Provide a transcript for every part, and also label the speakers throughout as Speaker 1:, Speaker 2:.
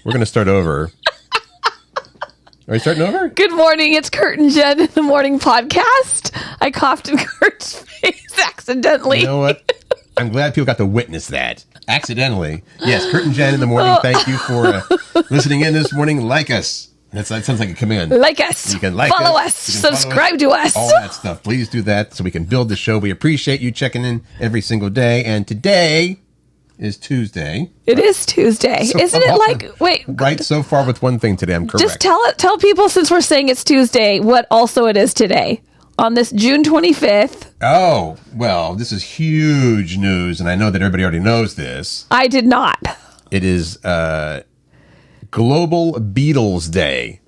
Speaker 1: We're going to start over. Are you starting over?
Speaker 2: Good morning. It's Curt and Jen in the morning podcast. I coughed in Curt's face accidentally.
Speaker 1: You know what? I'm glad people got to witness that. Accidentally. Yes, Curt and Jen in the morning. Thank you for listening in this morning. Like us. That sounds like a command.
Speaker 2: Like us.
Speaker 1: You can like
Speaker 2: follow
Speaker 1: us.
Speaker 2: us. Subscribe to us.
Speaker 1: All that stuff. Please do that so we can build the show. We appreciate you checking in every single day. And today is Tuesday.
Speaker 2: It is Tuesday.
Speaker 1: So
Speaker 2: Isn't it like, wait.
Speaker 1: Right so far with one thing today. I'm correct.
Speaker 2: Just tell people, since we're saying it's Tuesday, what also it is today. On this June 25th.
Speaker 1: Oh, well, this is huge news. And I know that everybody already knows this.
Speaker 2: I did not.
Speaker 1: It is Global Beatles Day.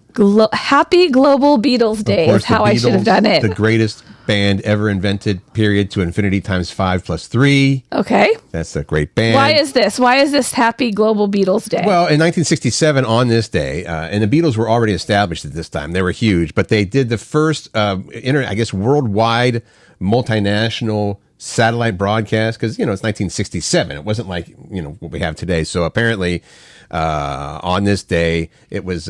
Speaker 2: Happy Global Beatles Day is how I should have done it.
Speaker 1: The greatest band ever invented, period, to infinity times 5 plus 3.
Speaker 2: Okay.
Speaker 1: That's a great band.
Speaker 2: Why is this? Why is this Happy Global Beatles Day?
Speaker 1: Well, in 1967, on this day, and the Beatles were already established at this time. They were huge, but they did the first, worldwide multinational satellite broadcast because, it's 1967. It wasn't like, what we have today. So apparently, on this day, it was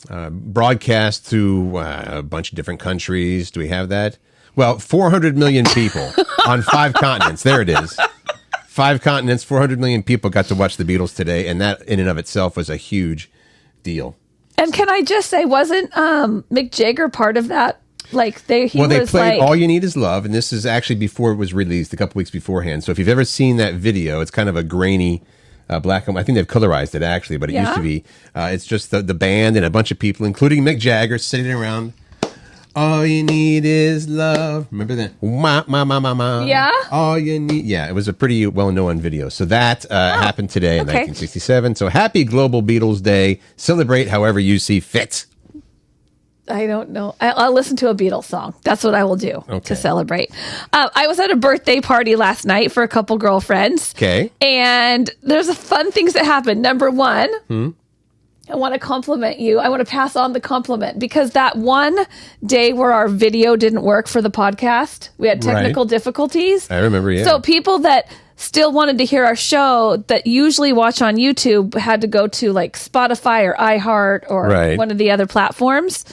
Speaker 1: broadcast to a bunch of different countries. Do we have that? Well, 400 million people on 5 continents. There it is. 5 continents, 400 million people got to watch the Beatles today, and that in and of itself was a huge deal.
Speaker 2: And can I just say, wasn't Mick Jagger part of that? Like they
Speaker 1: played All You Need Is Love, and this is actually before it was released, a couple weeks beforehand. So if you've ever seen that video, it's kind of a grainy black and white. I think they've colorized it actually, but it used to be. It's just the band and a bunch of people, including Mick Jagger, sitting around. All you need is love. Remember that?
Speaker 2: Yeah.
Speaker 1: All you need. Yeah, it was a pretty well-known video. So that happened today in 1967. So happy Global Beatles Day. Celebrate however you see fit.
Speaker 2: I don't know. I'll listen to a Beatles song. That's what I will do to celebrate. I was at a birthday party last night for a couple girlfriends.
Speaker 1: Okay.
Speaker 2: And there's fun things that happened. Number one, I want to compliment you. I want to pass on the compliment because that one day where our video didn't work for the podcast, we had technical difficulties.
Speaker 1: I remember, yeah.
Speaker 2: So people that still wanted to hear our show that usually watch on YouTube had to go to like Spotify or iHeart or one of the other platforms.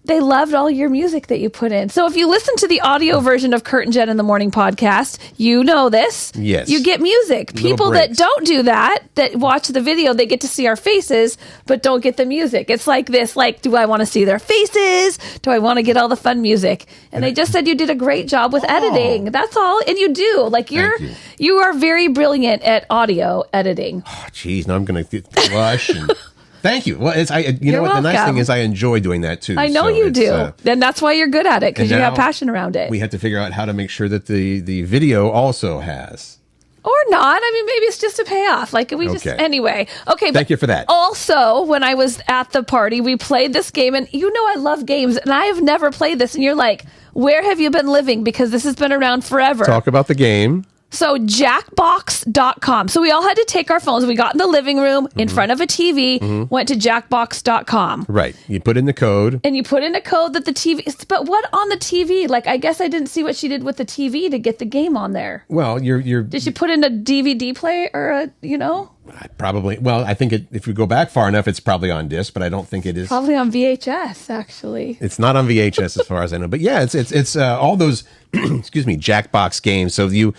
Speaker 2: They loved all your music that you put in. So if you listen to the audio version of Curt and Jen in the Morning podcast, you know this.
Speaker 1: Yes.
Speaker 2: You get music. People that don't do that watch the video, they get to see our faces, but don't get the music. It's like this, like, do I want to see their faces? Do I want to get all the fun music? And they just said you did a great job with editing. That's all. And you do. Like you are very brilliant at audio editing.
Speaker 1: Oh, geez. Now I'm going to blush and... Thank you. Well, you know what?
Speaker 2: welcome.
Speaker 1: The nice thing is I enjoy doing that too.
Speaker 2: I know you do. And that's why you're good at it, because you have passion around it.
Speaker 1: We had to figure out how to make sure that the video also has.
Speaker 2: Or not. I mean, maybe it's just a payoff. Like anyway. Okay.
Speaker 1: Thank you for that.
Speaker 2: Also, when I was at the party, we played this game, and I love games, and I have never played this. And you're like, where have you been living? Because this has been around forever.
Speaker 1: Talk about the game.
Speaker 2: So jackbox.com. So we all had to take our phones. We got in the living room in front of a TV, went to jackbox.com.
Speaker 1: Right. You put in the code.
Speaker 2: And you put in a code that the TV... But what on the TV? Like, I guess I didn't see what she did with the TV to get the game on there.
Speaker 1: Well,
Speaker 2: Did she put in a DVD player or
Speaker 1: Probably. Well, I think if you go back far enough, it's probably on disc, but I don't think it is.
Speaker 2: Probably on VHS, actually.
Speaker 1: It's not on VHS as far as I know. But yeah, it's all those, Jackbox games. So you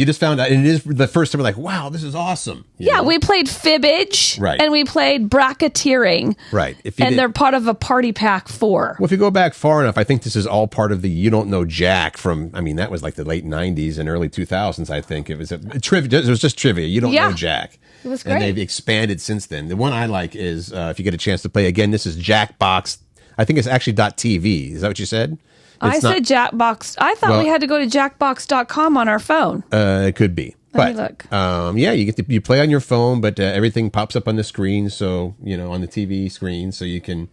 Speaker 1: just found out, and it is the first time we're like, wow, this is awesome. You know?
Speaker 2: We played Fibbage,
Speaker 1: right,
Speaker 2: and we played Bracketeering,
Speaker 1: right.
Speaker 2: They're part of a Party Pack 4.
Speaker 1: Well, if you go back far enough, I think this is all part of the You Don't Know Jack from. I mean, that was like the late '90s and early 2000s. I think it was trivia. It was just trivia. You don't know Jack.
Speaker 2: It was great.
Speaker 1: And they've expanded since then. The one I like is if you get a chance to play again. This is Jackbox. I think it's actually .tv. Is that what you said?
Speaker 2: I said Jackbox. I thought we had to go to jackbox.com on our phone.
Speaker 1: It could be.
Speaker 2: Let me look.
Speaker 1: You play on your phone, but everything pops up on the screen. So, on the TV screen, so you can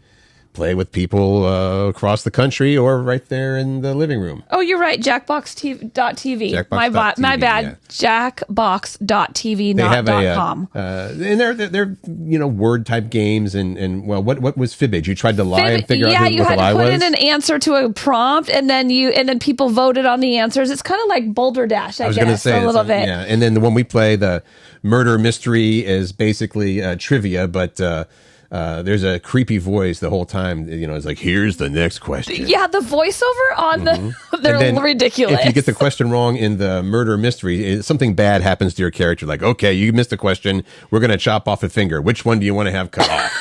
Speaker 1: play with people across the country or right there in the living room.
Speaker 2: Oh, you're right. Jackbox.tv.
Speaker 1: Jackbox.tv,
Speaker 2: My bad.
Speaker 1: Yeah.
Speaker 2: Jackbox.tv,
Speaker 1: They
Speaker 2: not
Speaker 1: have
Speaker 2: .com.
Speaker 1: And they're word type games and what was Fibbage? You tried to lie and figure out
Speaker 2: yeah,
Speaker 1: what
Speaker 2: you
Speaker 1: the
Speaker 2: had
Speaker 1: lie
Speaker 2: to put
Speaker 1: was?
Speaker 2: in an answer to a prompt, and then people voted on the answers. It's kind of like Boulder Dash, I
Speaker 1: was going to
Speaker 2: guess,
Speaker 1: say
Speaker 2: a little bit.
Speaker 1: Yeah, and then the one we play, the murder mystery, is basically trivia, but there's a creepy voice the whole time. It's like, here's the next question.
Speaker 2: Yeah, the voiceover on they're ridiculous.
Speaker 1: If you get the question wrong in the murder mystery, something bad happens to your character. Like, okay, you missed a question. We're going to chop off a finger. Which one do you want to have cut off?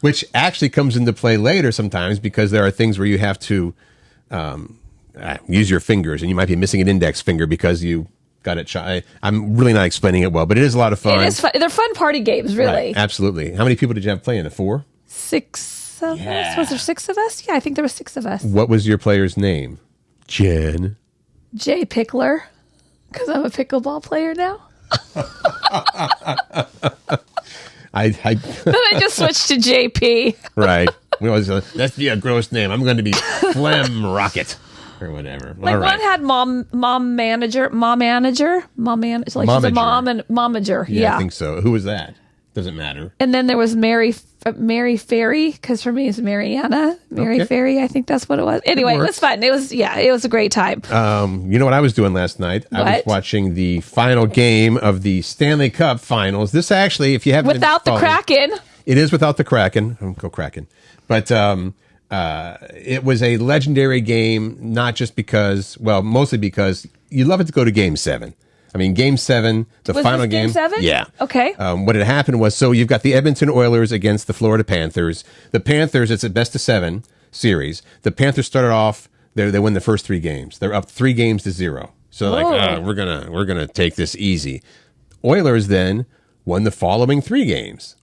Speaker 1: Which actually comes into play later sometimes, because there are things where you have to use your fingers, and you might be missing an index finger because you got it shot. I'm really not explaining it well, but it is a lot of fun.
Speaker 2: It is fun. They're fun party games, really.
Speaker 1: Right, absolutely. How many people did you have playing it? 4?
Speaker 2: 6 of us? Was there 6 of us? Yeah, I think there were 6 of us.
Speaker 1: What was your player's name? Jen.
Speaker 2: Jay Pickler, because I'm a pickleball player now.
Speaker 1: I
Speaker 2: Then I just switched to JP.
Speaker 1: Right. We always go, that's a gross name. I'm going to be Phlegm Rocket or whatever.
Speaker 2: Like
Speaker 1: all right.
Speaker 2: one had mom manager. Like she's a mom and momager. Yeah,
Speaker 1: I think so. Who was that? Doesn't matter.
Speaker 2: And then there was Mary Ferry, because for me it's Mariana. Mary Ferry, I think that's what it was. Anyway, it was fun. It was a great time.
Speaker 1: You know what I was doing last night? I was watching the final game of the Stanley Cup Finals. This actually, if you haven't
Speaker 2: without the Kraken.
Speaker 1: It is without the Kraken. Go Kraken. But it was a legendary game, not just because, mostly because you love it to go to Game 7. I mean, Game 7, the final game.
Speaker 2: Game 7?
Speaker 1: Yeah.
Speaker 2: Okay.
Speaker 1: What had happened was, so you've got the Edmonton Oilers against the Florida Panthers. The Panthers, it's a best-of-7 series. The Panthers started off, they win the first 3 games. They're up 3-0. So we're gonna take this easy. Oilers then won the following 3 games.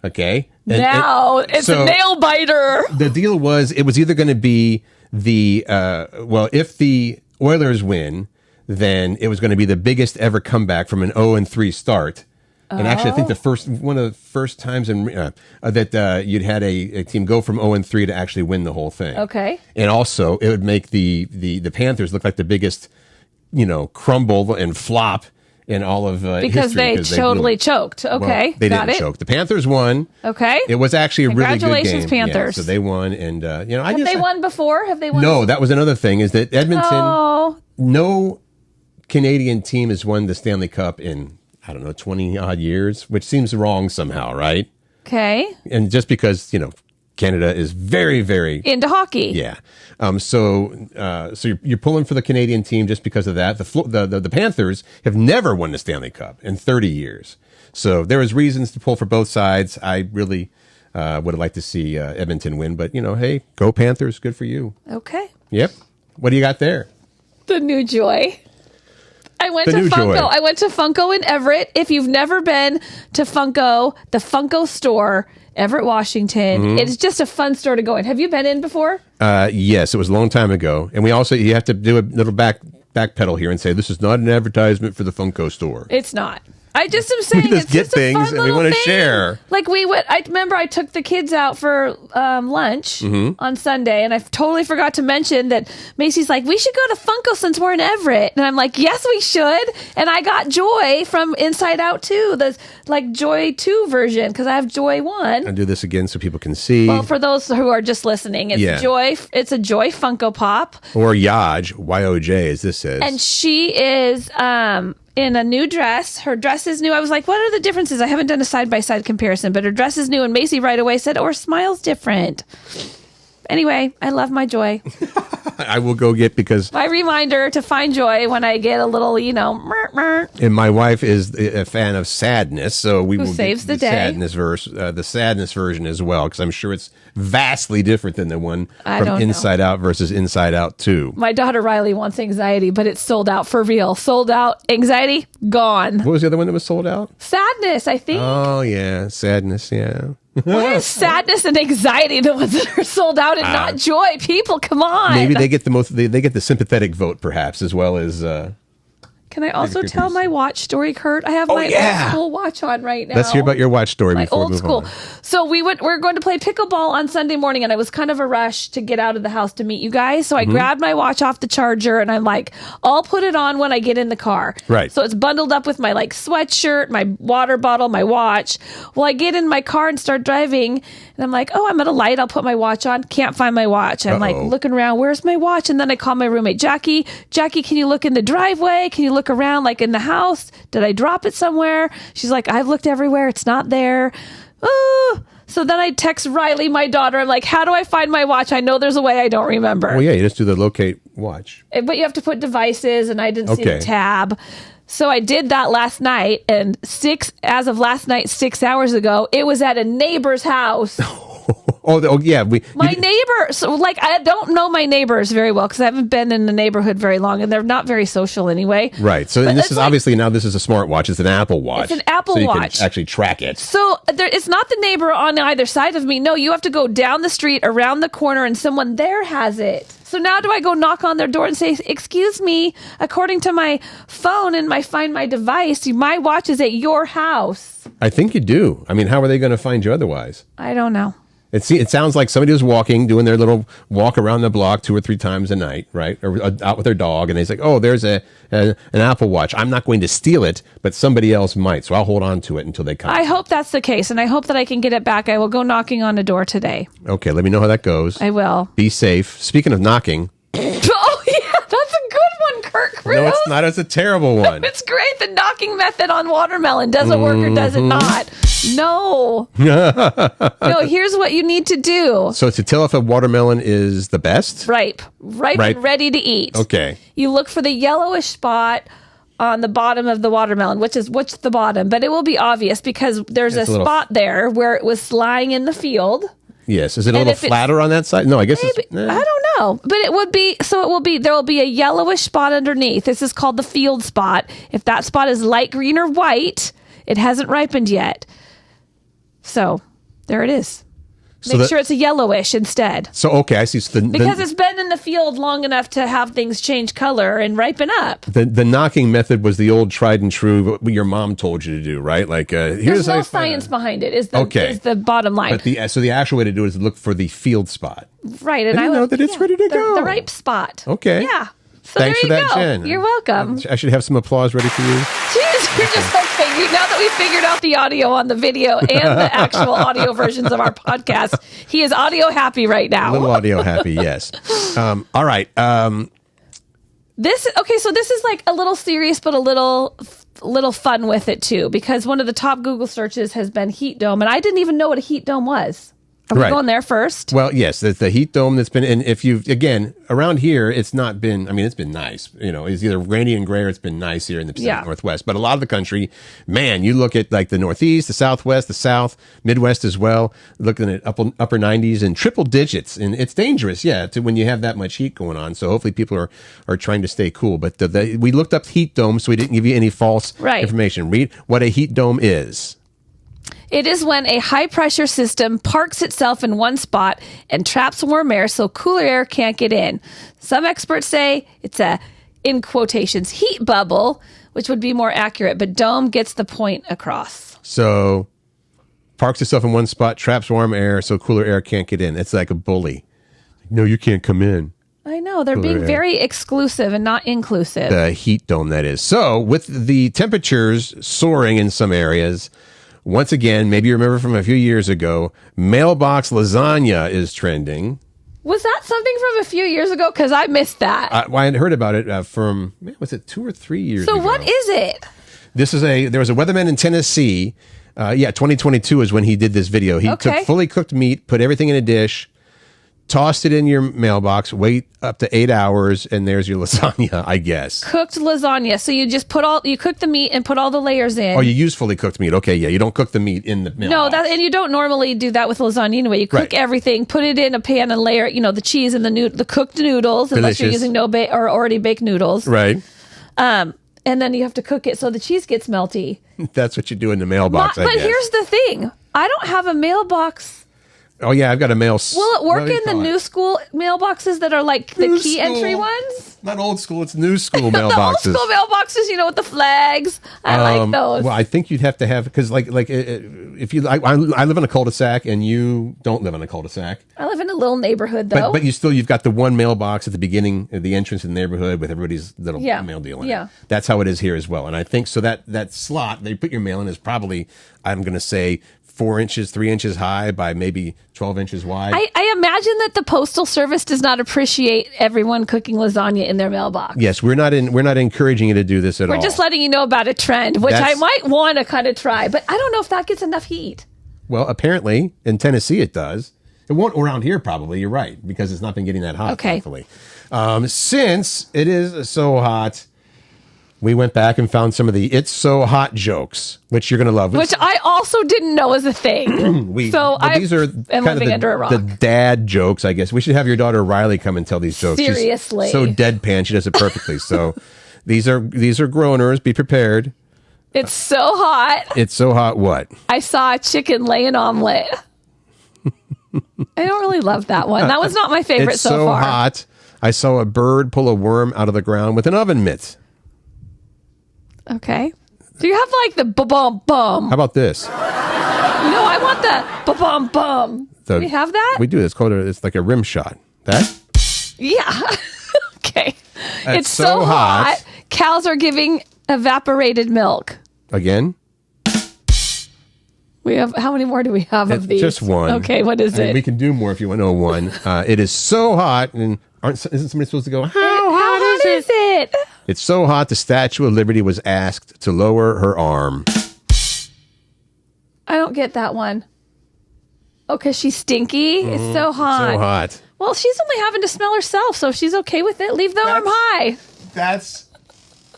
Speaker 1: Okay.
Speaker 2: It's a nail biter.
Speaker 1: The deal was, it was either going to be if the Oilers win, then it was going to be the biggest ever comeback from an 0-3 start. And actually, I think one of the first times that you'd had a team go from 0-3 to actually win the whole thing.
Speaker 2: Okay.
Speaker 1: And also, it would make the Panthers look like the biggest, crumble and flop in all of
Speaker 2: because
Speaker 1: history.
Speaker 2: they totally choked. Okay,
Speaker 1: they didn't choke. The Panthers won.
Speaker 2: Okay,
Speaker 1: it was actually a really good game.
Speaker 2: Congratulations, Panthers!
Speaker 1: Yeah, so they won, and
Speaker 2: have they won before? Have they won?
Speaker 1: No, that was another thing. Is that Edmonton? No Canadian team has won the Stanley Cup in 20 odd years, which seems wrong somehow, right?
Speaker 2: Okay,
Speaker 1: and just because Canada is very, very
Speaker 2: into hockey.
Speaker 1: Yeah. So you're pulling for the Canadian team just because of that. The Panthers have never won the Stanley Cup in 30 years. So there was reasons to pull for both sides. I really would have liked to see Edmonton win, but hey, go Panthers. Good for you.
Speaker 2: Okay.
Speaker 1: Yep. What do you got there?
Speaker 2: The New Joy. I went to Funko. I went to Funko in Everett. If you've never been to Funko, the Funko store, Everett, Washington, it's just a fun store to go in. Have you been in before?
Speaker 1: Yes, it was a long time ago. And you have to do a little backpedal here and say, this is not an advertisement for the Funko store.
Speaker 2: It's not. I just am saying
Speaker 1: we just get things and we want to share.
Speaker 2: Like I remember I took the kids out for lunch on Sunday, and I totally forgot to mention that Macy's like, we should go to Funko since we're in Everett. And I'm like, yes, we should. And I got Joy from Inside Out 2, the Joy 2 version, because I have Joy 1.
Speaker 1: I'll do this again so people can see.
Speaker 2: Well, for those who are just listening, it's Joy. It's a Joy Funko Pop.
Speaker 1: Or Yaj, Y-O-J, as this says.
Speaker 2: And she is in a new dress. Her dress is new. I was like, what are the differences? I haven't done a side-by-side comparison, but her dress is new, and Macy right away said, her smile's different. Anyway, I love my Joy.
Speaker 1: I will go get, because
Speaker 2: my reminder to find Joy when I get a little,
Speaker 1: And my wife is a fan of Sadness, so we will
Speaker 2: saves
Speaker 1: get the Sadness version as well, because I'm sure it's vastly different than the one from Inside Out versus Inside Out 2.
Speaker 2: My daughter Riley wants Anxiety, but it's sold out for real. Sold out. Anxiety, gone.
Speaker 1: What was the other one that was sold out?
Speaker 2: Sadness, I think.
Speaker 1: Oh, yeah. Sadness, yeah.
Speaker 2: Why is Sadness and Anxiety the ones that are sold out and not Joy? People, come on.
Speaker 1: Maybe they get the they get the sympathetic vote, perhaps, as well as
Speaker 2: Can I also tell my watch story, Curt? I have my old school watch on right now.
Speaker 1: Let's hear about your watch story before we move on.
Speaker 2: So we're going to play pickleball on Sunday morning, and it was kind of a rush to get out of the house to meet you guys. So I grabbed my watch off the charger, and I'm like, I'll put it on when I get in the car.
Speaker 1: Right.
Speaker 2: So it's bundled up with my like sweatshirt, my water bottle, my watch. Well, I get in my car and start driving, and I'm like, oh, I'm at a light. I'll put my watch on. Can't find my watch. I'm like looking around. Where's my watch? And then I call my roommate, Jackie, can you look in the driveway? Can you look around like in the house? Did I drop it somewhere? She's like, I've looked everywhere. It's not there. So then I text Riley, my daughter. I'm like, how do I find my watch? I know there's a way. I don't remember.
Speaker 1: Well, yeah, you just do the locate watch.
Speaker 2: But you have to put devices, and I didn't see the tab. So I did that last night, and as of last night, 6 hours ago, it was at a neighbor's house.
Speaker 1: Yeah.
Speaker 2: My neighbor. So, like, I don't know my neighbors very well because I haven't been in the neighborhood very long, and they're not very social anyway.
Speaker 1: Right. So, and this is obviously now this is a smartwatch. It's an Apple Watch.
Speaker 2: It's an Apple Watch.
Speaker 1: You can actually track it.
Speaker 2: So it's not the neighbor on either side of me. No, you have to go down the street, around the corner, and someone there has it. So now do I go knock on their door and say, excuse me, according to my phone and my Find My device, my watch is at your house?
Speaker 1: I think you do. I mean, how are they going to find you otherwise?
Speaker 2: I don't know.
Speaker 1: It sounds like somebody was doing their little walk around the block 2 or 3 times a night, right? Or out with their dog, and they're like, oh, there's an Apple Watch. I'm not going to steal it, but somebody else might, so I'll hold on to it until they come.
Speaker 2: I hope that's the case, and I hope that I can get it back. I will go knocking on a door today.
Speaker 1: Okay, let me know how that goes.
Speaker 2: I will.
Speaker 1: Be safe. Speaking of knocking.
Speaker 2: Oh, yeah, that's a good one, Curt.
Speaker 1: No, it's not. It's a terrible one.
Speaker 2: It's great. The knocking method on watermelon. Does it work or does it not? No. No, here's what you need to do.
Speaker 1: So to tell if a watermelon is the best?
Speaker 2: Ripe and ready to eat.
Speaker 1: Okay.
Speaker 2: You look for the yellowish spot on the bottom of the watermelon, which the bottom, but it will be obvious because there's a spot there where it was lying in the field.
Speaker 1: Yes. Is it a little flatter on that side? No, I guess
Speaker 2: maybe, I don't know. But there will be a yellowish spot underneath. This is called the field spot. If that spot is light green or white, it hasn't ripened yet. So there it is. Make sure it's a yellowish instead.
Speaker 1: So, okay, I see. So
Speaker 2: because it's been in the field long enough to have things change color and ripen up.
Speaker 1: The knocking method was the old tried and true, what your mom told you to do, right? Like,
Speaker 2: there's no science behind it, is the bottom line.
Speaker 1: But so the actual way to do it is look for the field spot.
Speaker 2: Right. And
Speaker 1: I know that it's ready to go.
Speaker 2: The ripe spot.
Speaker 1: Okay.
Speaker 2: Yeah. So
Speaker 1: thanks for that, Jen.
Speaker 2: You're welcome.
Speaker 1: I should have some applause ready for you.
Speaker 2: Jeez, you're just okay. Now that we figured out the audio on the video and the actual audio versions of our podcast, he is audio happy right now.
Speaker 1: A little audio happy, yes. All right.
Speaker 2: So this is like a little serious, but a little fun with it too, because one of the top Google searches has been heat dome, and I didn't even know what a heat dome was. Are we going there first?
Speaker 1: Well, yes, the heat dome that's been, and if you've, again, around here, it's not been, I mean, it's been nice. You know, it's either rainy and gray or it's been nice here in the Pacific Northwest. But a lot of the country, man, you look at like the Northeast, the Southwest, the South, Midwest as well, looking at upper 90s and triple digits. And it's dangerous, when you have that much heat going on. So hopefully people are trying to stay cool. But we looked up heat dome, so we didn't give you any false information. Read what a heat dome is.
Speaker 2: It is when a high-pressure system parks itself in one spot and traps warm air so cooler air can't get in. Some experts say it's a, in quotations, heat bubble, which would be more accurate, but dome gets the point across.
Speaker 1: So, parks itself in one spot, traps warm air so cooler air can't get in. It's like a bully. No, you can't come in.
Speaker 2: I know. They're being very exclusive and not inclusive.
Speaker 1: The heat dome, that is. So, with the temperatures soaring in some areas, once again, maybe you remember from a few years ago, mailbox lasagna is trending.
Speaker 2: Was that something from a few years ago? Because I missed that.
Speaker 1: I had heard about it from, was it 2 or 3 years ago?
Speaker 2: So what is it?
Speaker 1: There was a weatherman in Tennessee. 2022 is when he did this video. He took fully cooked meat, put everything in a dish, tossed it in your mailbox, wait up to 8 hours, and there's your lasagna, I guess.
Speaker 2: Cooked lasagna. So you just you cook the meat and put all the layers in.
Speaker 1: Oh, you use fully cooked meat. Okay, yeah. You don't cook the meat in the mailbox.
Speaker 2: No, and you don't normally do that with lasagna anyway. You cook everything, put it in a pan and layer, the cheese and the cooked noodles, unless you're using or already baked noodles.
Speaker 1: Right.
Speaker 2: And then you have to cook it so the cheese gets melty.
Speaker 1: That's what you do in the mailbox,
Speaker 2: But here's the thing. I don't have a mailbox
Speaker 1: Oh, yeah, I've got a mail.
Speaker 2: Will it work in the new school mailboxes that are like the key entry ones?
Speaker 1: Not old school, it's new school mailboxes.
Speaker 2: The old school mailboxes, with the flags. I like those.
Speaker 1: Well, I think you'd have to have, because if you, I live in a cul-de-sac and you don't live in a cul-de-sac.
Speaker 2: I live in a little neighborhood, though.
Speaker 1: But you've got the one mailbox at the beginning, at the entrance of the neighborhood with everybody's little mail deal in it. That's how it is here as well. And I think so that slot they put your mail in is probably, I'm going to say, 4 inches, 3 inches high by maybe 12 inches wide.
Speaker 2: I imagine that the Postal Service does not appreciate everyone cooking lasagna in their mailbox.
Speaker 1: Yes, we're not encouraging you to do this at all.
Speaker 2: We're just letting you know about a trend, which I might want to kind of try, but I don't know if that gets enough heat.
Speaker 1: Well, apparently in Tennessee it does. It won't around here probably. You're right, because it's not been getting that hot. Thankfully. Since it is so hot, we went back and found some of the "It's So Hot" jokes, which you're going to love.
Speaker 2: Which I also didn't know was a thing. These are living under a rock.
Speaker 1: The dad jokes, I guess. We should have your daughter Riley come and tell these jokes.
Speaker 2: Seriously.
Speaker 1: She's so deadpan. She does it perfectly. So these are groaners. Be prepared.
Speaker 2: It's so hot.
Speaker 1: It's so hot what?
Speaker 2: I saw a chicken lay an omelet. I don't really love that one. That was not my favorite so far.
Speaker 1: It's so hot. I saw a bird pull a worm out of the ground with an oven mitt.
Speaker 2: Okay. Do you have like the ba-bum-bum?
Speaker 1: How about this?
Speaker 2: No, I want the ba-bum-bum. Do we have that?
Speaker 1: We do. It's like a rim shot. That?
Speaker 2: Yeah. Okay. It's so hot. Cows are giving evaporated milk.
Speaker 1: Again?
Speaker 2: We have, how many more do we have of these?
Speaker 1: Just one.
Speaker 2: Okay, what is it?
Speaker 1: We can do more if you want to know one. It is so hot, and isn't somebody supposed to go, how hot is
Speaker 2: it?
Speaker 1: It's so hot, the Statue of Liberty was asked to lower her arm.
Speaker 2: I don't get that one. Oh, because she's stinky? It's so hot.
Speaker 1: So hot.
Speaker 2: Well, she's only having to smell herself, so if she's okay with it, leave the arm high.
Speaker 1: That's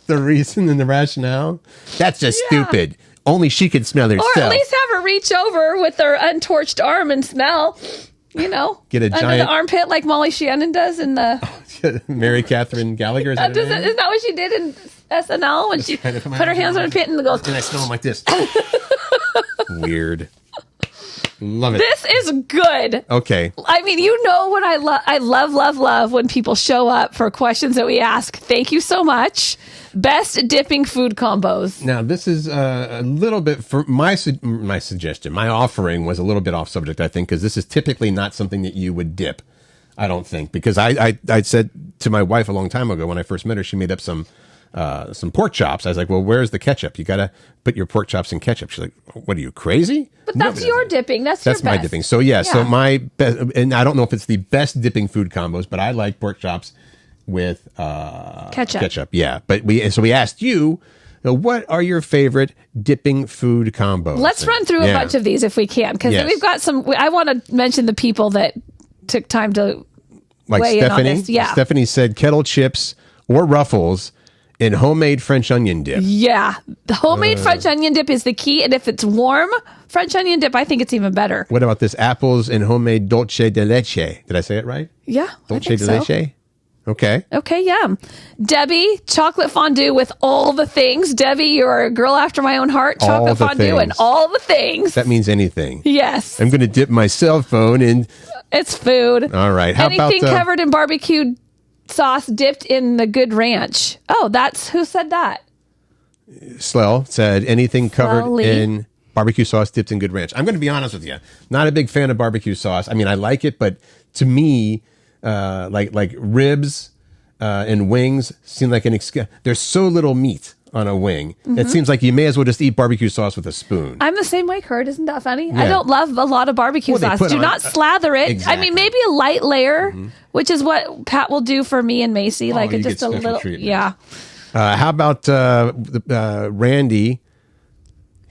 Speaker 1: the reason and the rationale? That's just stupid. Only she can smell herself.
Speaker 2: Or at least have her reach over with her untorched arm and smell. Get a under
Speaker 1: giant
Speaker 2: the armpit like Molly Shannon does in the
Speaker 1: Mary Catherine Gallagher.
Speaker 2: Isn't that what she did in SNL when she put her hands on her pit and goes?
Speaker 1: And I smell them like this. Weird. Love it.
Speaker 2: This is good.
Speaker 1: Okay.
Speaker 2: I mean, what I love. I love when people show up for questions that we ask. Thank you so much. Best dipping food combos.
Speaker 1: Now, this is a little bit for my suggestion. My offering was a little bit off subject, I think, because this is typically not something that you would dip. I don't think, because I said to my wife a long time ago when I first met her, she made up some pork chops. I was like, well, where's the ketchup? You got to put your pork chops in ketchup. She's like, what are you, crazy?
Speaker 2: But that's your dipping. That's your best.
Speaker 1: My dipping. So, so my best, and I don't know if it's the best dipping food combos, but I like pork chops with ketchup. Yeah. But we asked you, what are your favorite dipping food combos?
Speaker 2: Let's run through a bunch of these if we can, because we've got some. I want to mention the people that took time to weigh in on this. Yeah.
Speaker 1: Stephanie said kettle chips or Ruffles in homemade French onion dip.
Speaker 2: Yeah. The homemade French onion dip is the key. And if it's warm French onion dip, I think it's even better.
Speaker 1: What about this? Apples in homemade dulce de leche. Did I say it right?
Speaker 2: Yeah.
Speaker 1: Dulce de leche? Okay.
Speaker 2: Okay, yeah. Debbie, chocolate fondue with all the things. Debbie, you're a girl after my own heart. Chocolate fondue and all the things.
Speaker 1: That means anything.
Speaker 2: Yes.
Speaker 1: I'm going to dip my cell phone in.
Speaker 2: It's food.
Speaker 1: All right.
Speaker 2: Anything covered in barbecue sauce dipped in the Good Ranch. Oh, that's who said that?
Speaker 1: Slell said anything covered in barbecue sauce dipped in Good Ranch. I'm going to be honest with you. Not a big fan of barbecue sauce. I mean, I like it, but to me, like ribs and wings seem like there's so little meat on a wing. It seems like you may as well just eat barbecue sauce with a spoon.
Speaker 2: I'm the same way, Curt. Isn't that funny? Yeah. I don't love a lot of barbecue sauce. Do not slather it. Exactly. I mean, maybe a light layer, which is what Pat will do for me and Macy. Like just a little. Treatment. Yeah.
Speaker 1: How about Randy?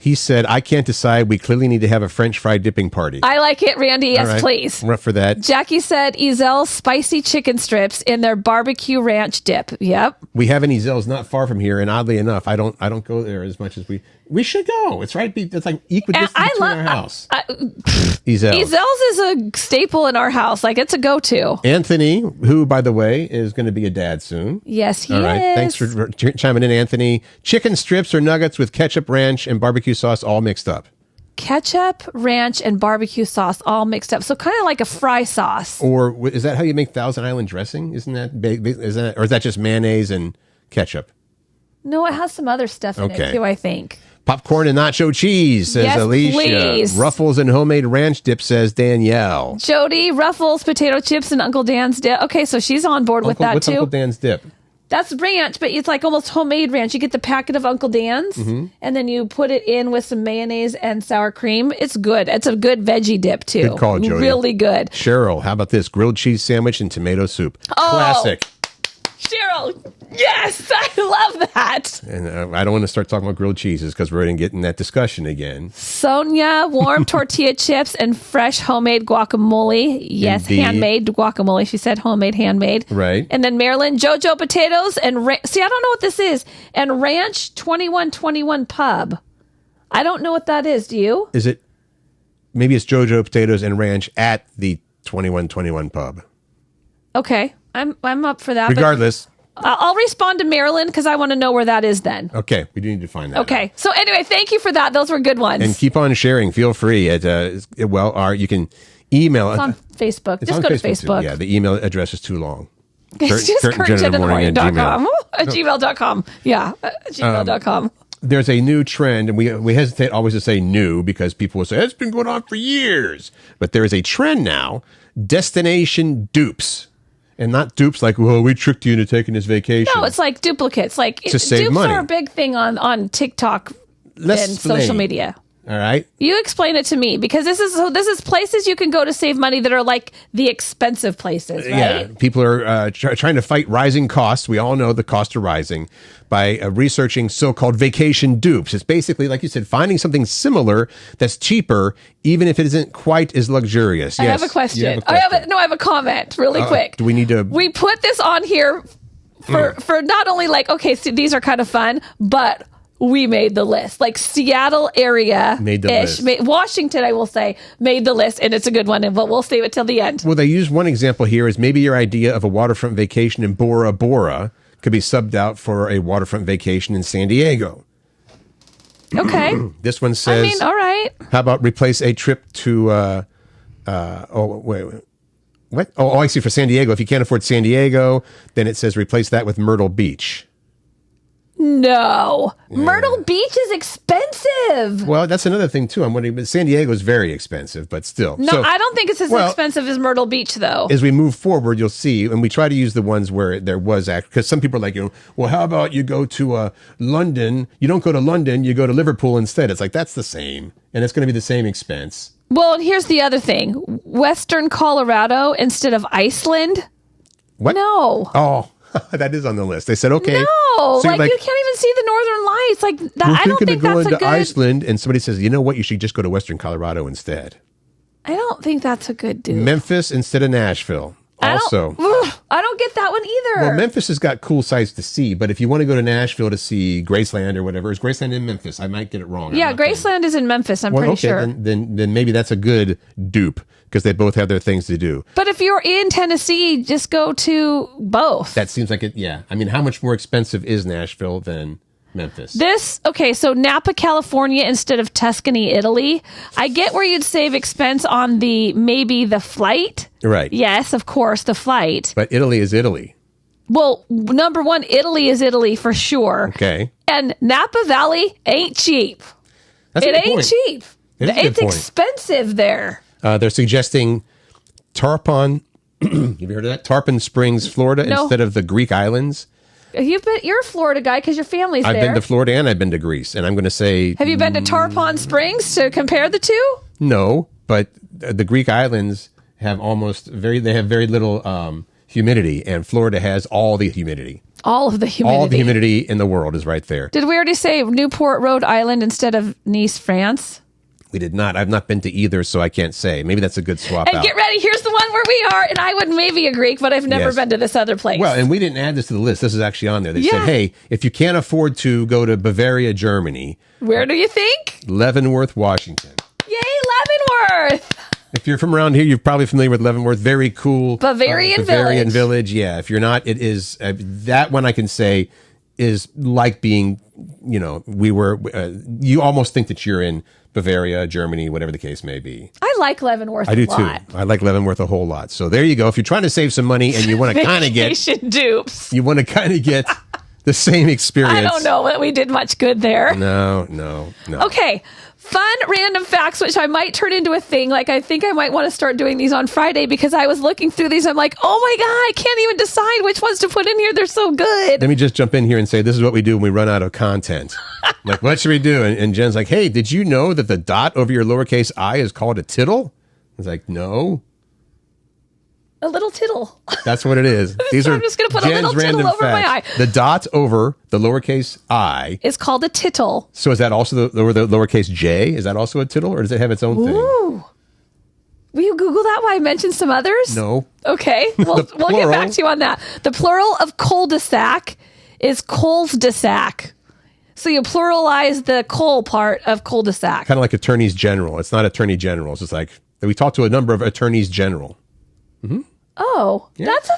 Speaker 1: He said, I can't decide. We clearly need to have a French fry dipping party.
Speaker 2: I like it, Randy. Yes, please.
Speaker 1: We're up for that.
Speaker 2: Jackie said Ezel's spicy chicken strips in their barbecue ranch dip. Yep.
Speaker 1: We have an Ezel's not far from here, and oddly enough, I don't go there as much as we should go. It's right. It's like equidistant between our house. Ezel's
Speaker 2: is a staple in our house. Like it's a go-to.
Speaker 1: Anthony, who by the way is going to be a dad soon.
Speaker 2: Yes, he is.
Speaker 1: All right. Thanks for chiming in, Anthony. Chicken strips or nuggets with ketchup, ranch, and barbecue sauce all mixed up.
Speaker 2: ketchup, ranch, and barbecue sauce all mixed up. So kind of like a fry sauce.
Speaker 1: Or is that how you make Thousand Island dressing? Isn't that, or is that just mayonnaise and ketchup?
Speaker 2: No, it has some other stuff in it too, I think.
Speaker 1: Popcorn and nacho cheese, says Alicia.
Speaker 2: Please.
Speaker 1: Ruffles and homemade ranch dip, says Danielle.
Speaker 2: Jody, Ruffles, potato chips, and Uncle Dan's dip. Okay, so she's on board with that
Speaker 1: what's
Speaker 2: too.
Speaker 1: Uncle Dan's dip?
Speaker 2: That's ranch, but it's like almost homemade ranch. You get the packet of Uncle Dan's, and then you put it in with some mayonnaise and sour cream. It's good. It's a good veggie dip too.
Speaker 1: Good call, Jody.
Speaker 2: Really good.
Speaker 1: Cheryl, how about this? Grilled cheese sandwich and tomato soup. Classic.
Speaker 2: Cheryl, yes, I love that.
Speaker 1: And I don't want to start talking about grilled cheeses because we're going to get in that discussion again.
Speaker 2: Sonia, warm tortilla chips and fresh homemade guacamole. Yes,
Speaker 1: Indeed.
Speaker 2: handmade guacamole. She said homemade, handmade.
Speaker 1: Right.
Speaker 2: And then Maryland, JoJo potatoes and see, I don't know what this is. And Ranch 2121 Pub. I don't know what that is. Do you?
Speaker 1: Is it? Maybe it's JoJo potatoes and ranch at the 2121 Pub.
Speaker 2: Okay, I'm up for that.
Speaker 1: Regardless.
Speaker 2: I'll respond to Maryland because I want to know where that is then.
Speaker 1: Okay, we do need to find that.
Speaker 2: Okay, so anyway, thank you for that. Those were good ones.
Speaker 1: And keep on sharing. Feel free. You can email.
Speaker 2: It's on Facebook. Just go to Facebook.
Speaker 1: Too. Yeah, the email address is too long.
Speaker 2: It's just curtjennermorning.com. At gmail.com. Yeah, gmail.com.
Speaker 1: There's a new trend, and we hesitate always to say new because people will say, it's been going on for years. But there is a trend now, destination dupes. And not dupes like, well, we tricked you into taking this vacation.
Speaker 2: No, it's like duplicates. Like
Speaker 1: to save
Speaker 2: dupes
Speaker 1: money.
Speaker 2: are a big thing on TikTok and social media.
Speaker 1: All right.
Speaker 2: You explain it to me because this is places you can go to save money that are like the expensive places, right?
Speaker 1: Yeah, people are trying to fight rising costs. We all know the costs are rising by researching so-called vacation dupes. It's basically, like you said, finding something similar that's cheaper, even if it isn't quite as luxurious.
Speaker 2: I have a question. I have a comment really quick.
Speaker 1: Do we need to?
Speaker 2: We put this on here for not only like, okay, so these are kind of fun, but we made the list. Like Seattle area
Speaker 1: made the list.
Speaker 2: Washington, I will say, made the list, and it's a good one, but we'll save it till the end.
Speaker 1: Well, they use one example here is maybe your idea of a waterfront vacation in Bora Bora could be subbed out for a waterfront vacation in San Diego.
Speaker 2: Okay.
Speaker 1: This one says,
Speaker 2: I mean, all right.
Speaker 1: How about replace a trip to, what? Oh, I see, for San Diego. If you can't afford San Diego, then it says replace that with Myrtle Beach.
Speaker 2: No. Yeah. Myrtle Beach is expensive.
Speaker 1: Well, that's another thing, too. I'm wondering, but San Diego is very expensive, but still.
Speaker 2: No, I don't think it's as expensive as Myrtle Beach, though.
Speaker 1: As we move forward, you'll see, and we try to use the ones where there was, because some people are like, well, how about you go to London? You don't go to London, you go to Liverpool instead. It's like, that's the same, and it's going to be the same expense.
Speaker 2: Well, and here's the other thing. Western Colorado instead of Iceland?
Speaker 1: What?
Speaker 2: No.
Speaker 1: Oh. That is on the list. They said, okay.
Speaker 2: No,
Speaker 1: so
Speaker 2: like you can't even see the northern lights. Like that, I don't think that's a good.
Speaker 1: Iceland, and somebody says, you know what? You should just go to Western Colorado instead.
Speaker 2: I don't think that's a good dude.
Speaker 1: Memphis instead of Nashville. Also,
Speaker 2: I don't get that one either.
Speaker 1: Well, Memphis has got cool sights to see, but if you want to go to Nashville to see Graceland or whatever, is Graceland in Memphis? I might get it wrong.
Speaker 2: Yeah, Graceland is in Memphis. I'm pretty sure.
Speaker 1: Then maybe that's a good dupe because they both have their things to do.
Speaker 2: But if you're in Tennessee, just go to both.
Speaker 1: That seems like it. Yeah, I mean, how much more expensive is Nashville than Memphis?
Speaker 2: So Napa, California instead of Tuscany, Italy. I get where you'd save expense on maybe the flight.
Speaker 1: Right.
Speaker 2: Yes, of course, the flight.
Speaker 1: But Italy is Italy.
Speaker 2: Well, number one, Italy is Italy for sure.
Speaker 1: Okay.
Speaker 2: And Napa Valley ain't cheap. It ain't cheap. It's expensive there.
Speaker 1: They're suggesting Tarpon. Have you heard of that? Tarpon Springs, Florida, instead of the Greek islands.
Speaker 2: You're a Florida guy because your family's there.
Speaker 1: I've been to Florida and I've been to Greece, and I'm going to say.
Speaker 2: Have you been to Tarpon Springs to compare the two?
Speaker 1: No, but the Greek islands have they have very little humidity, and Florida has all the humidity.
Speaker 2: All of the humidity.
Speaker 1: All the humidity in the world is right there.
Speaker 2: Did we already say Newport, Rhode Island instead of Nice, France?
Speaker 1: We did not. I've not been to either, so I can't say. Maybe that's a good swap out.
Speaker 2: And get ready. Here's the one where we are, and I would maybe a Greek, but I've never been to this other place.
Speaker 1: Well, and we didn't add this to the list. This is actually on there. They said, hey, if you can't afford to go to Bavaria, Germany.
Speaker 2: Where do you think?
Speaker 1: Leavenworth, Washington.
Speaker 2: Yay, Leavenworth.
Speaker 1: If you're from around here, you're probably familiar with Leavenworth. Very cool.
Speaker 2: Bavarian
Speaker 1: Village. Yeah. If you're not, it is that one I can say is like being, you almost think that you're in Bavaria, Germany, whatever the case may be.
Speaker 2: I like Leavenworth
Speaker 1: I do
Speaker 2: a lot.
Speaker 1: too. I like Leavenworth a whole lot. So there you go. If you're trying to save some money and you want to kind of get
Speaker 2: Vacation dupes.
Speaker 1: you want to kind of get the same experience.
Speaker 2: I don't know that we did much good there.
Speaker 1: No.
Speaker 2: Okay. Fun random facts, which I might turn into a thing. Like, I think I might want to start doing these on Friday because I was looking through these. I'm like, oh my God, I can't even decide which ones to put in here. They're so good.
Speaker 1: Let me just jump in here and say, this is what we do when we run out of content. Like, what should we do? And Jen's like, hey, did you know that the dot over your lowercase I is called a tittle? I was like, no.
Speaker 2: A little tittle.
Speaker 1: That's what it is. These
Speaker 2: So
Speaker 1: are
Speaker 2: I'm just gonna put a
Speaker 1: Jen's
Speaker 2: little tittle
Speaker 1: random
Speaker 2: over my
Speaker 1: facts.
Speaker 2: eye.
Speaker 1: The dot over the lowercase I.
Speaker 2: It's called a tittle.
Speaker 1: So is that also the lowercase j? Is that also a tittle, or does it have its own thing?
Speaker 2: Ooh. Will you Google that while I mention some others?
Speaker 1: No.
Speaker 2: Okay. We'll get back to you on that. The plural of cul-de-sac is coles-de-sac. So you pluralize the coal part of cul-de-sac.
Speaker 1: Kind of like attorneys general. It's not attorney general. It's just like we talked to a number of attorneys general.
Speaker 2: Oh,
Speaker 1: Yeah.
Speaker 2: that's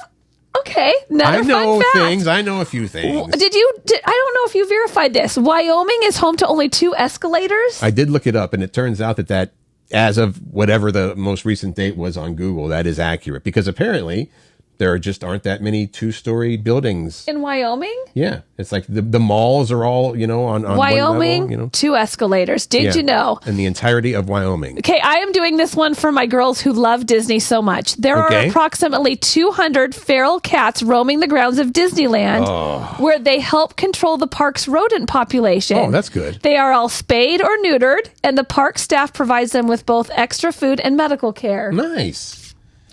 Speaker 2: okay. Another
Speaker 1: I know
Speaker 2: fun fact.
Speaker 1: things. I know a few things.
Speaker 2: I don't know if you verified this. Wyoming is home to only 2 escalators.
Speaker 1: I did look it up, and it turns out that as of whatever the most recent date was on Google, that is accurate because apparently there just aren't that many 2-story buildings
Speaker 2: In Wyoming?
Speaker 1: Yeah, it's like the malls are all on
Speaker 2: Wyoming,
Speaker 1: one level,
Speaker 2: 2 escalators. Did you know?
Speaker 1: In the entirety of Wyoming.
Speaker 2: Okay, I am doing this one for my girls who love Disney so much. There are approximately 200 feral cats roaming the grounds of Disneyland where they help control the park's rodent population.
Speaker 1: Oh, that's good.
Speaker 2: They are all spayed or neutered, and the park staff provides them with both extra food and medical care.
Speaker 1: Nice.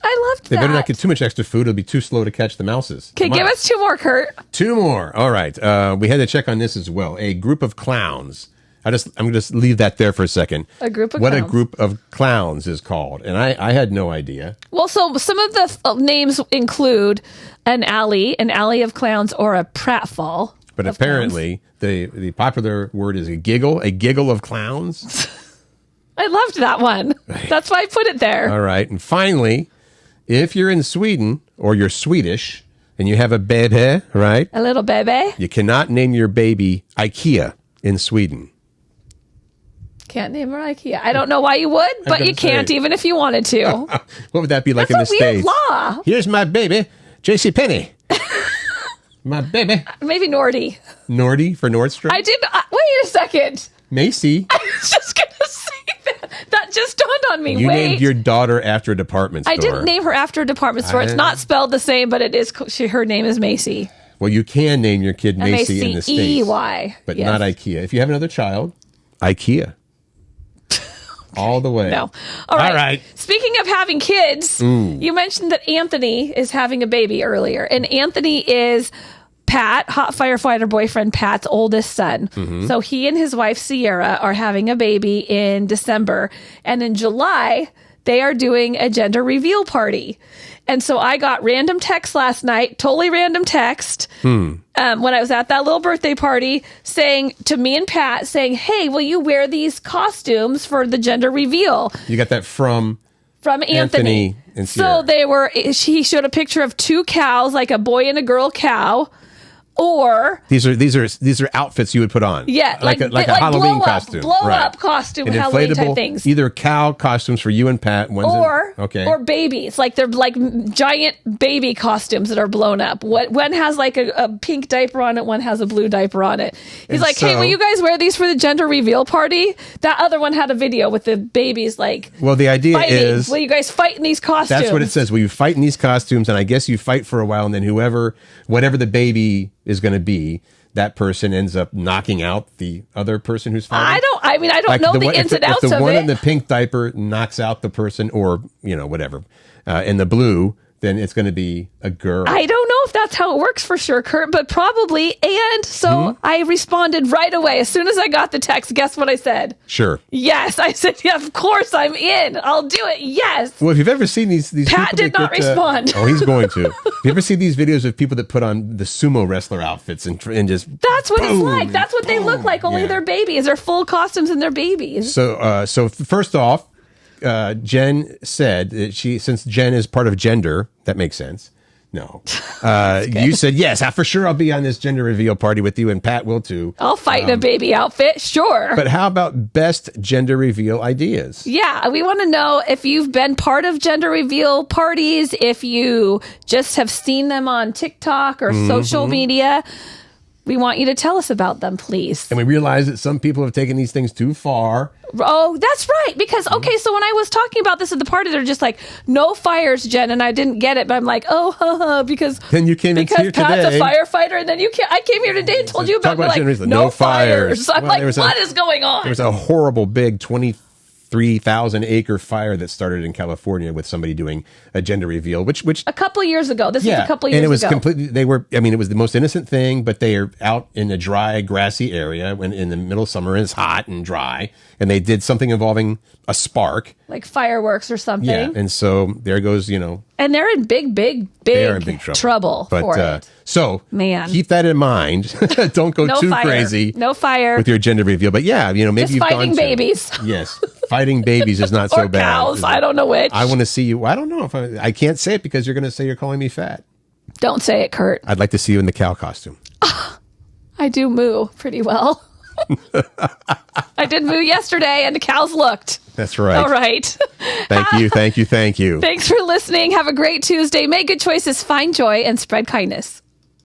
Speaker 2: I loved that.
Speaker 1: They better not get too much extra food. It'll be too slow to catch the mouses.
Speaker 2: Okay, give us 2 more, Kurt.
Speaker 1: 2 more. All right. We had to check on this as well. A group of clowns. I'm going to just leave that there for a second.
Speaker 2: A group of
Speaker 1: what
Speaker 2: clowns.
Speaker 1: a group of clowns is called. And I had no idea.
Speaker 2: Well, so some of the names include an alley of clowns, or a pratfall.
Speaker 1: But apparently, the popular word is a giggle of clowns.
Speaker 2: I loved that one. That's why I put it there.
Speaker 1: All right. And finally, if you're in Sweden or you're Swedish and you have a baby, right?
Speaker 2: A little baby.
Speaker 1: You cannot name your baby IKEA in Sweden.
Speaker 2: Can't name her IKEA. I don't know why you would, but you can't even if you wanted to.
Speaker 1: What would that be like
Speaker 2: That's
Speaker 1: in the
Speaker 2: a weird
Speaker 1: States?
Speaker 2: law.
Speaker 1: Here's my baby, JCPenney. My baby.
Speaker 2: Maybe Nordy.
Speaker 1: Nordy for Nordstrom?
Speaker 2: I did. Wait a second.
Speaker 1: Macy.
Speaker 2: I was just going to say that. That just dawned on me.
Speaker 1: You
Speaker 2: Wait.
Speaker 1: named your daughter after a department store.
Speaker 2: I didn't name her after a department store. It's not spelled the same, but it is. Her name is Macy.
Speaker 1: Well, you can name your kid Macy in the States.
Speaker 2: M-A-C-E-Y.
Speaker 1: But not IKEA. If you have another child, IKEA. All the way.
Speaker 2: No. All right. Speaking of having kids, you mentioned that Anthony is having a baby earlier. And Anthony is Pat, hot firefighter boyfriend Pat's oldest son. So he and his wife Sierra are having a baby in December. And in July, they are doing a gender reveal party. And so I got random text last night, totally random text, when I was at that little birthday party, saying to me and Pat, saying, hey, will you wear these costumes for the gender reveal?
Speaker 1: You got that from
Speaker 2: Anthony.
Speaker 1: And
Speaker 2: So he showed a picture of 2 cows, like a boy and a girl cow. Or
Speaker 1: these are outfits you would put on.
Speaker 2: Yeah,
Speaker 1: like a Halloween costume.
Speaker 2: Blow up costume,
Speaker 1: and
Speaker 2: Halloween type
Speaker 1: inflatable,
Speaker 2: things.
Speaker 1: Either cow costumes for you and Pat,
Speaker 2: or babies. Like they're like giant baby costumes that are blown up. One has like a pink diaper on it, one has a blue diaper on it. He's like, hey, will you guys wear these for the gender reveal party? That other one had a video with the babies like
Speaker 1: the idea
Speaker 2: fighting.
Speaker 1: is,
Speaker 2: will you guys fight in these costumes?
Speaker 1: That's what it says. Will you fight in these costumes? And I guess you fight for a while, and then whatever the baby is going to be, that person ends up knocking out the other person who's fighting.
Speaker 2: I don't know the ins and outs of it.
Speaker 1: If the one in the pink diaper knocks out the person, or whatever, in the blue, then it's going to be a girl.
Speaker 2: I don't know if that's how it works for sure, Kurt, but probably. And so I responded right away. As soon as I got the text, guess what I said?
Speaker 1: Sure.
Speaker 2: Yes. I said, yeah, of course I'm in. I'll do it. Yes.
Speaker 1: Well, if you've ever seen these
Speaker 2: Pat
Speaker 1: people
Speaker 2: did not respond.
Speaker 1: Oh, he's going to. Have you ever seen these videos of people that put on the sumo wrestler outfits and just
Speaker 2: That's what it's like. That's what they look like. Only they're babies. They're full costumes and they're babies.
Speaker 1: So first off, Jen said that since Jen is part of gender, that makes sense. No. You said, yes, for sure I'll be on this gender reveal party with you, and Pat will too.
Speaker 2: I'll fight in a baby outfit, sure.
Speaker 1: But how about best gender reveal ideas?
Speaker 2: Yeah, we want to know if you've been part of gender reveal parties, if you just have seen them on TikTok or social media. We want you to tell us about them, please.
Speaker 1: And we realize that some people have taken these things too far.
Speaker 2: Oh, that's right. Because, okay, so when I was talking about this at the party, they're just like, no fires, Jen. And I didn't get it. But I'm like, because
Speaker 1: then you came in here
Speaker 2: Pat's
Speaker 1: today.
Speaker 2: A firefighter. And then I came here today and told you about no fires. I'm like, what is going on?
Speaker 1: There was a horrible big 23,000 acre fire that started in California with somebody doing a gender reveal, which
Speaker 2: a couple of years ago. This was a couple of years ago.
Speaker 1: And it was completely, it was the most innocent thing, but they are out in a dry, grassy area when in the middle of summer, and it's hot and dry, and they did something involving a spark.
Speaker 2: Like fireworks or something.
Speaker 1: Yeah, and so there goes,
Speaker 2: And they're in big trouble for it.
Speaker 1: So,
Speaker 2: man,
Speaker 1: keep that in mind. Don't go too crazy.
Speaker 2: No fire.
Speaker 1: With your gender reveal. But yeah, maybe
Speaker 2: just
Speaker 1: you've
Speaker 2: fighting
Speaker 1: gone
Speaker 2: babies.
Speaker 1: Yes. Fighting babies is not so
Speaker 2: or
Speaker 1: bad.
Speaker 2: Cows. I don't know which.
Speaker 1: I want to see you. I don't know if I can't say it because you're going to say you're calling me fat.
Speaker 2: Don't say it, Curt.
Speaker 1: I'd like to see you in the cow costume.
Speaker 2: I do moo pretty well. I did moo yesterday and the cows looked.
Speaker 1: That's right.
Speaker 2: All right.
Speaker 1: Thank you.
Speaker 2: Thanks for listening. Have a great Tuesday. Make good choices, find joy, and spread kindness.